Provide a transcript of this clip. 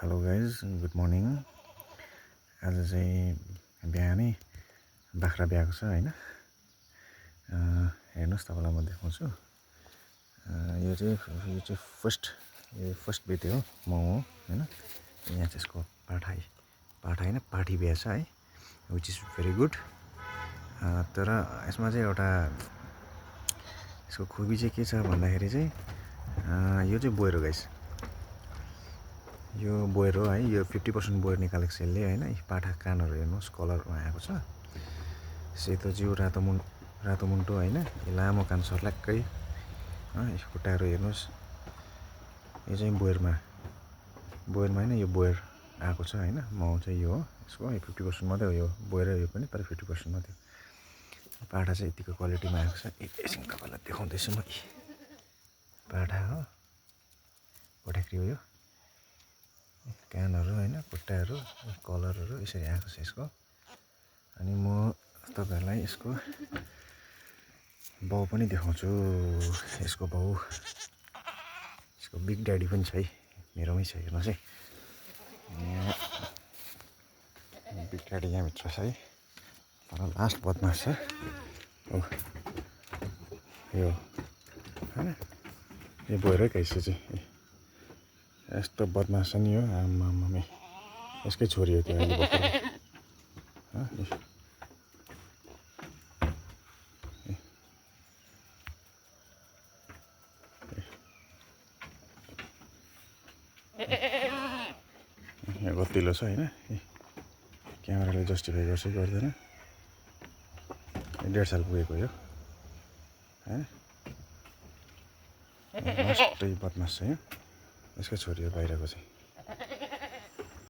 Hello guys good morning. आज चाहिँ बिहानै बाख्रा ब्याएको छ हैन। हेर्नुहोस् तपाईँलाई म देखाउँछु। यो चाहिँ फर्स्ट बेते हो म हो हैन। यहाँ चाहिँ यसको पाठा हैन पाठी ब्या छ है, विच इज भेरी गुड। तर यसमा चाहिँ एउटा यसको खुबी चाहिँ के छ भन्दाखेरि चाहिँ यो चाहिँ बोयर हो गाइस। यो बोयर हो है। यो 50% बोयर निकालेको छ यसले हैन। पाठा कानहरु हेर्नुहोस् कलरमा आएको छ। सेतो जिउ रातो मुन्टो हैन। लामो कान सर्लाक्कै। यसको खुट्टाहरु हेर्नुहोस्। यो चाहिँ बोयरमा हैन, यो बोयर आएको छ हैन। माउ चाहिँ यो हो। यसको 50% मात्रै हो यो बोयर, यो पनि तर 50% मात्रै। पाठा चाहिँ यतिको क्वालिटीमा आएको छ। एकैछिन तपाईलाई देखाउँदैछु म। पाठा हो, पठाक्री हो यो। कानहरु हैन, खुट्टाहरु, कलरहरु यसरी आएको छ यसको। अनि म तपाईहरुलाई यसको बाउ पनि देखाउँछु। यसको बाउ, यसको बिग ड्याडी पनि छ है, मेरोमै छ। हेर्नुस् है, बिग ड्याडी यहाँ भित्र छ है। तर लास्ट बदमास छ हो यो हैन। यो बोयरै कैसे चाहिँ यस्तो बदमास छ नि यो। आमामामे यसकै छोरी हो त्यो अहिले भर्खर। यहाँ गतिलो छ हैन। क्यामेराले जस्टिफाई गर्छ कि गर्दैन। 1.5 साल पुगेको यो हैन। लास्टै बदमास छ यो। यसकै छोरी हो बाहिरको चाहिँ।